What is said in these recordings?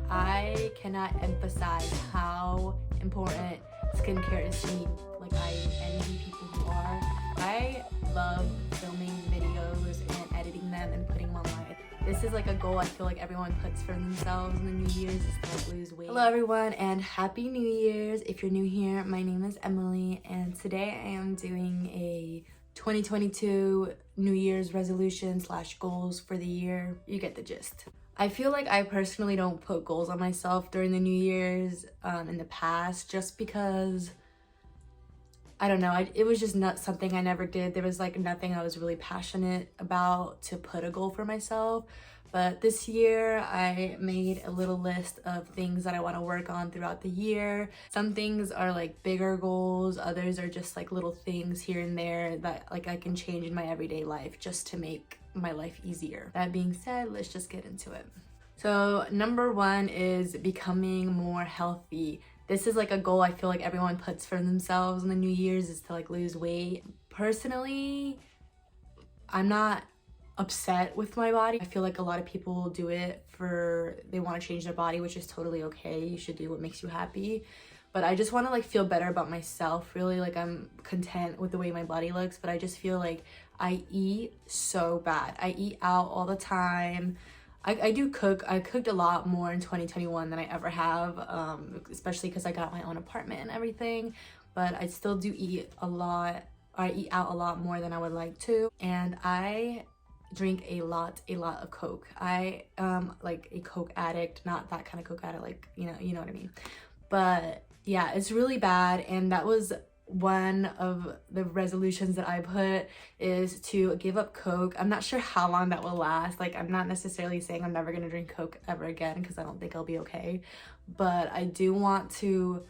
I cannot emphasize how important skincare is to me. Like, I envy people who are. I love filming videos and editing them and putting them online. This is like a goal I feel like everyone puts for themselves in the New Year's, is to like lose weight. Hello everyone and Happy New Year's. If you're new here, my name is Emily and today I am doing a 2022 New Year's resolution / goals for the year. You get the gist. I feel like I personally don't put goals on myself during the New Year's in the past, just because, I don't know, it was just not something I never did. There was like nothing I was really passionate about to put a goal for myself. But this year I made a little list of things that I want to work on throughout the year. Some things are like bigger goals, others are just like little things here and there that like I can change in my everyday life just to make my life easier. That being said, let's just get into it. So number one is becoming more healthy. This is like a goal I feel like everyone puts for themselves in the New Year's, is to like lose weight. Personally, I'm not upset with my body. I feel like a lot of people do it they want to change their body, which is totally okay. You should do what makes you happy. But I just want to like feel better about myself, really. Like, I'm content with the way my body looks, but I just feel like I eat so bad. I eat out all the time. I do cook. I cooked a lot more in 2021 than I ever have, especially because I got my own apartment and everything. But I still do eat a lot. I eat out a lot more than I would like to. And I drink a lot of Coke. I like a Coke addict, not that kind of Coke addict, like, you know what I mean. But yeah, it's really bad. And that was one of the resolutions that I put, is to give up Coke. I'm not sure how long that will last. Like, I'm not necessarily saying I'm never gonna drink Coke ever again, because I don't think I'll be okay. But I do want to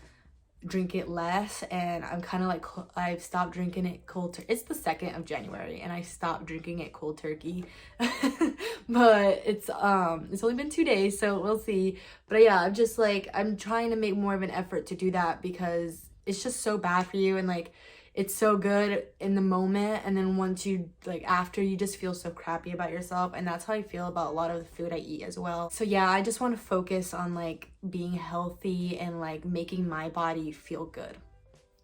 drink it less, and I'm kind of like, I've stopped drinking it cold it's the 2nd of January and I stopped drinking it cold turkey. But it's only been 2 days, so we'll see. But yeah, I'm just like, I'm trying to make more of an effort to do that, because it's just so bad for you, and like, it's so good in the moment, and then once you like, after, you just feel so crappy about yourself. And that's how I feel about a lot of the food I eat as well. So yeah, I just want to focus on like being healthy and like making my body feel good.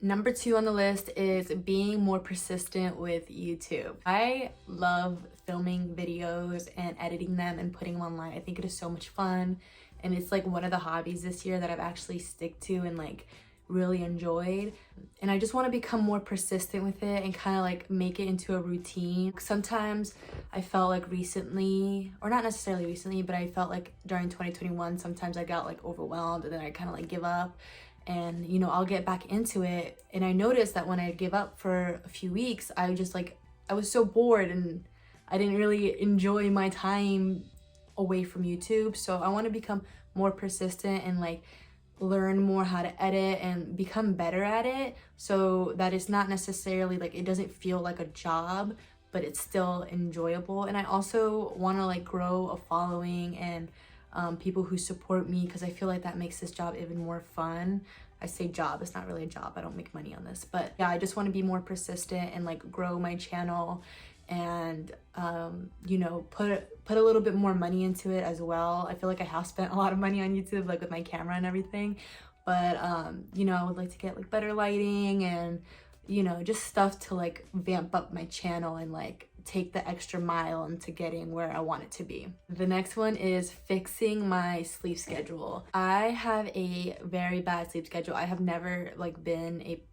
Number 2 on the list is being more persistent with YouTube. I love filming videos and editing them and putting them online. I think it is so much fun, and it's like one of the hobbies this year that I've actually stick to and like really enjoyed. And I just want to become more persistent with it and kind of like make it into a routine. Sometimes I felt like recently, or not necessarily recently, but I felt like during 2021 sometimes I got like overwhelmed, and then I kind of like give up, and you know, I'll get back into it. And I noticed that when I give up for a few weeks, I was so bored and I didn't really enjoy my time away from YouTube. So I want to become more persistent and like learn more how to edit and become better at it, so that it's not necessarily like, it doesn't feel like a job, but it's still enjoyable. And I also want to like grow a following and people who support me, because I feel like that makes this job even more fun. I say job, it's not really a job, I don't make money on this, but yeah, I just want to be more persistent and like grow my channel, and you know, put a little bit more money into it as well. I feel like I have spent a lot of money on YouTube, like with my camera and everything, but you know, I would like to get like better lighting and, you know, just stuff to like vamp up my channel and like take the extra mile into getting where I want it to be. The next one is fixing my sleep schedule. I have a very bad sleep schedule. I have never like been a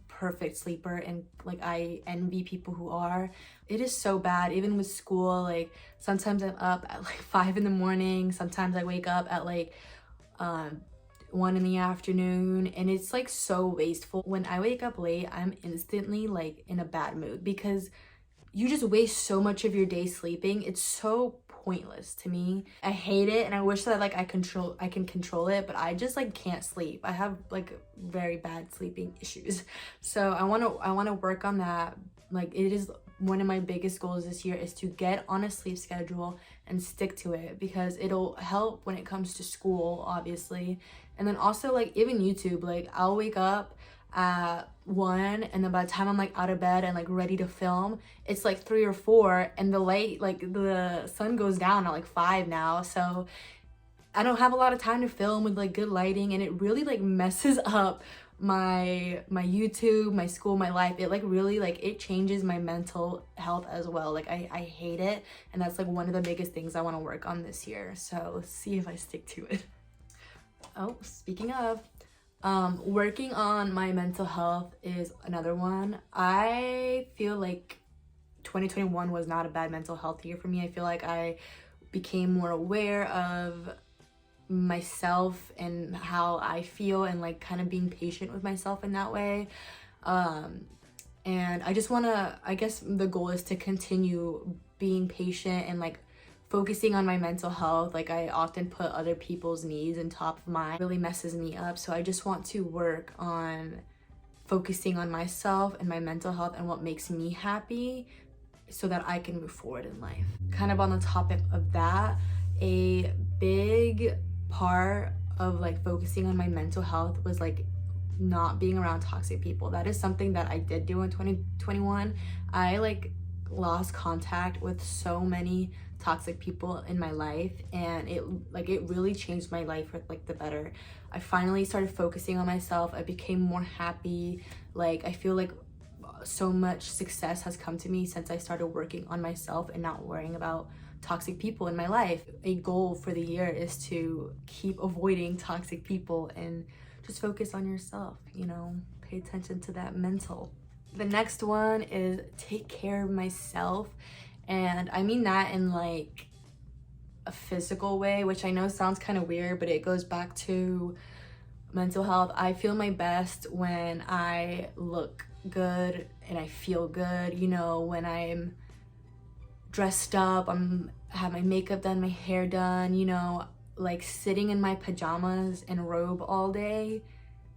perfect sleeper, and like, I envy people who are. It is so bad, even with school. Like, sometimes I'm up at like 5 in the morning, sometimes I wake up at like 1 in the afternoon, and it's like so wasteful. When I wake up late, I'm instantly like in a bad mood, because you just waste so much of your day sleeping. It's so pointless to me. I hate it, and I wish that like I can control it, but I just like can't sleep. I have like very bad sleeping issues. So I want to work on that. Like, it is one of my biggest goals this year, is to get on a sleep schedule and stick to it, because it'll help when it comes to school, obviously. And then also like even YouTube, like I'll wake up at 1, and then by the time I'm like out of bed and like ready to film, it's like 3 or 4, and the sun goes down at like 5 now. So I don't have a lot of time to film with like good lighting, and it really like messes up my YouTube, my school, my life. It like really like it changes my mental health as well. Like I hate it, and that's like one of the biggest things I want to work on this year. So let's see if I stick to it. Oh, speaking of, working on my mental health is another one. I feel like 2021 was not a bad mental health year for me. I feel like I became more aware of myself and how I feel, and like kind of being patient with myself in that way. And I just want to, I guess the goal is to continue being patient and like focusing on my mental health. Like I often put other people's needs on top of mine. It really messes me up. So I just want to work on focusing on myself and my mental health and what makes me happy, so that I can move forward in life. Kind of on the topic of that, a big part of like focusing on my mental health was like not being around toxic people. That is something that I did do in 2021. I like lost contact with so many toxic people in my life, and it really changed my life for like the better. I finally started focusing on myself. I became more happy. Like I feel like so much success has come to me since I started working on myself and not worrying about toxic people in my life. A goal for the year is to keep avoiding toxic people and just focus on yourself, you know, pay attention to that mental. The next one is take care of myself. And I mean that in like a physical way, which I know sounds kind of weird, but it goes back to mental health. I feel my best when I look good and I feel good, you know, when I'm dressed up, have my makeup done, my hair done, you know, like sitting in my pajamas and robe all day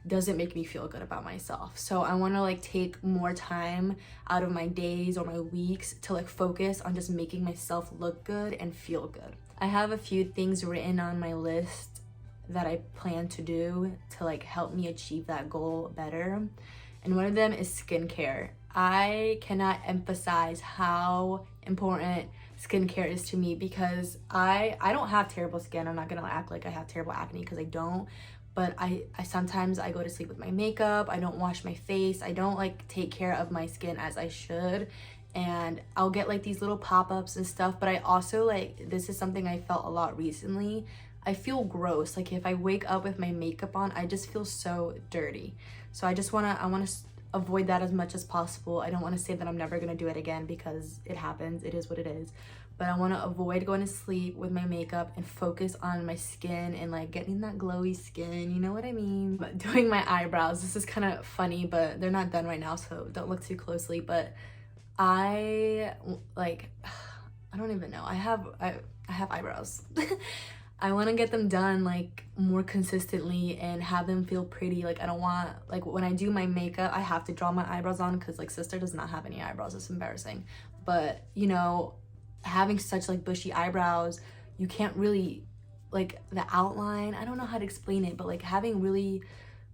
doesn't make me feel good about myself. So I want to like take more time out of my days or my weeks to like focus on just making myself look good and feel good. I have a few things written on my list that I plan to do to like help me achieve that goal better. And one of them is skincare. I cannot emphasize how important skincare is to me, because I don't have terrible skin. I'm not gonna act like I have terrible acne, because I don't. But I sometimes I go to sleep with my makeup. I don't wash my face. I don't like take care of my skin as I should. And I'll get like these little pop-ups and stuff. But I also like, this is something I felt a lot recently. I feel gross. Like if I wake up with my makeup on, I just feel so dirty. So I wanna avoid that as much as possible. I don't want to say that I'm never gonna do it again, because it happens. It is what it is. But I want to avoid going to sleep with my makeup and focus on my skin and like getting that glowy skin, you know what I mean? But doing my eyebrows, this is kind of funny, but they're not done right now, so don't look too closely. But I don't even know. I have eyebrows. I want to get them done like more consistently and have them feel pretty. Like I don't want, like when I do my makeup, I have to draw my eyebrows on, because like sister does not have any eyebrows. It's embarrassing. But you know, having such like bushy eyebrows, you can't really like the outline, I don't know how to explain it, but like having really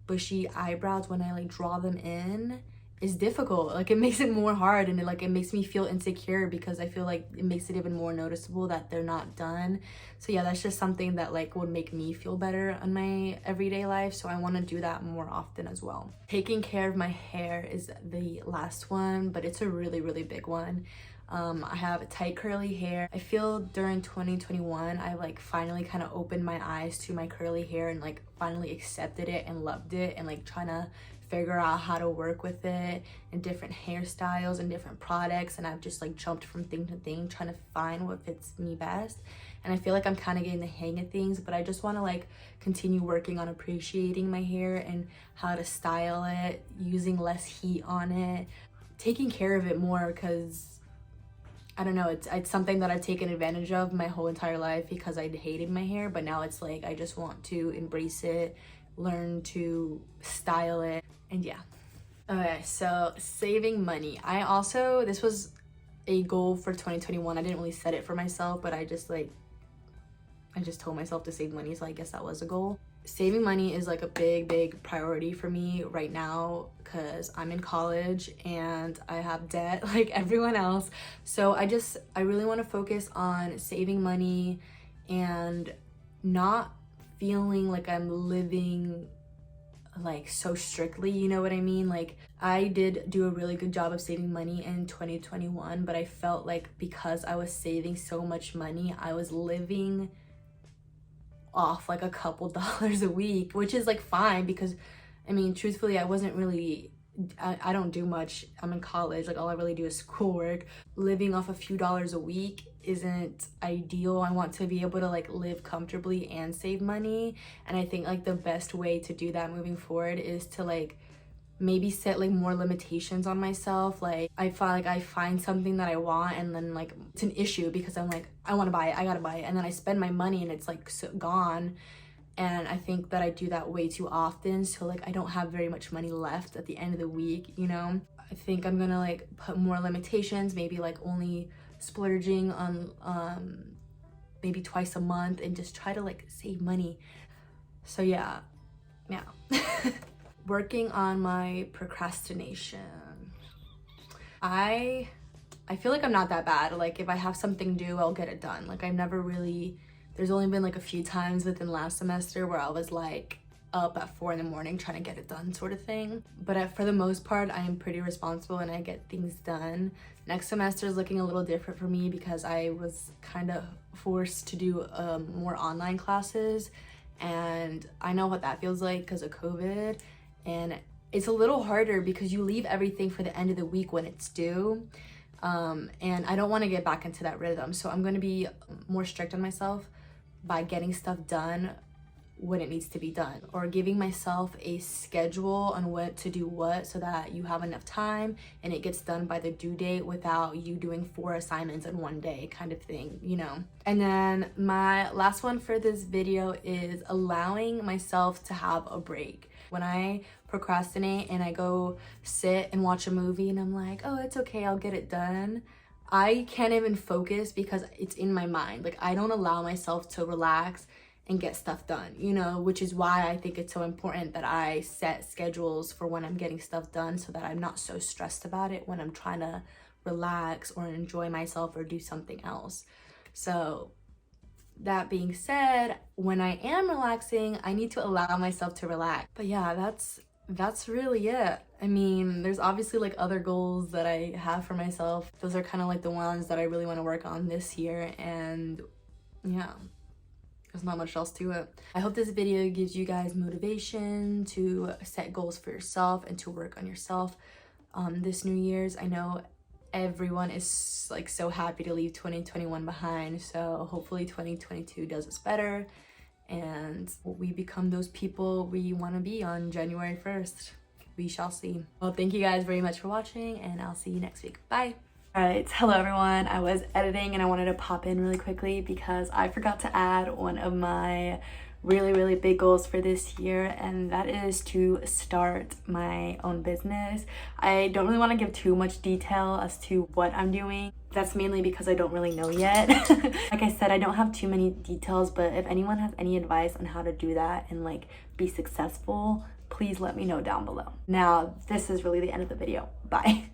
bushy eyebrows, when I like draw them in, is difficult. Like it makes it more hard, and it makes me feel insecure, because I feel like it makes it even more noticeable that they're not done. So yeah, that's just something that like would make me feel better on my everyday life. So I want to do that more often as well. Taking care of my hair is the last one, but it's a really, really big one. I have tight curly hair. I feel during 2021, I like finally kind of opened my eyes to my curly hair and like finally accepted it and loved it, and like trying to figure out how to work with it and different hairstyles and different products. And I've just like jumped from thing to thing, trying to find what fits me best. And I feel like I'm kind of getting the hang of things, but I just want to like continue working on appreciating my hair and how to style it, using less heat on it, taking care of it more, because I don't know, it's something that I've taken advantage of my whole entire life, because I hated my hair, but now it's like I just want to embrace it, learn to style it, and yeah. Okay, so saving money. This was a goal for 2021. I didn't really set it for myself, but I just told myself to save money, so I guess that was a goal. Saving money is like a big priority for me right now, because I'm in college and I have debt like everyone else. So I really want to focus on saving money and not feeling like I'm living like so strictly, you know what I mean? Like, I did do a really good job of saving money in 2021, but I felt like because I was saving so much money, I was living off like a couple dollars a week, which is like fine because I mean, truthfully, I wasn't really, I don't do much. I'm in college, like all I really do is schoolwork. Living off a few dollars a week isn't ideal. I want to be able to like live comfortably and save money. And I think like the best way to do that moving forward is to like maybe set like more limitations on myself. Like I find something that I want and then like it's an issue because I'm like, I want to buy it, I gotta buy it, and then I spend my money and it's like gone. And I think that I do that way too often, so like I don't have very much money left at the end of the week, you know? I think I'm gonna like put more limitations, maybe like only splurging on maybe twice a month, and just try to like save money. So yeah. Working on my procrastination. I feel like I'm not that bad. Like if I have something due, I'll get it done. Like I've never really, there's only been like a few times within last semester where I was like up at 4 in the morning trying to get it done sort of thing. But for the most part, I am pretty responsible and I get things done. Next semester is looking a little different for me because I was kind of forced to do more online classes, and I know what that feels like because of COVID. And it's a little harder because you leave everything for the end of the week when it's due. And I don't want to get back into that rhythm. So I'm going to be more strict on myself by getting stuff done when it needs to be done, or giving myself a schedule on what to do what, so that you have enough time and it gets done by the due date without you doing 4 assignments in one day kind of thing, you know. And then my last one for this video is allowing myself to have a break. When I procrastinate and I go sit and watch a movie and I'm like, oh, it's okay, I'll get it done, I can't even focus because it's in my mind. Like I don't allow myself to relax and get stuff done, you know, which is why I think it's so important that I set schedules for when I'm getting stuff done, so that I'm not so stressed about it when I'm trying to relax or enjoy myself or do something else. So that being said, when I am relaxing, I need to allow myself to relax. But yeah, that's really it. I mean, there's obviously like other goals that I have for myself. Those are kind of like the ones that I really want to work on this year, and yeah, there's not much else to it. I hope this video gives you guys motivation to set goals for yourself and to work on yourself this New Year's. I know everyone is like so happy to leave 2021 behind, so hopefully 2022 does us better and we become those people we want to be on January 1st. We shall see. Well, thank you guys very much for watching, and I'll see you next week. Bye. Alright, hello everyone. I was editing and I wanted to pop in really quickly because I forgot to add one of my really big goals for this year, and that is to start my own business. I don't really want to give too much detail as to what I'm doing. That's mainly because I don't really know yet. Like I said, I don't have too many details, but if anyone has any advice on how to do that and like be successful, please let me know down below. Now, this is really the end of the video. Bye.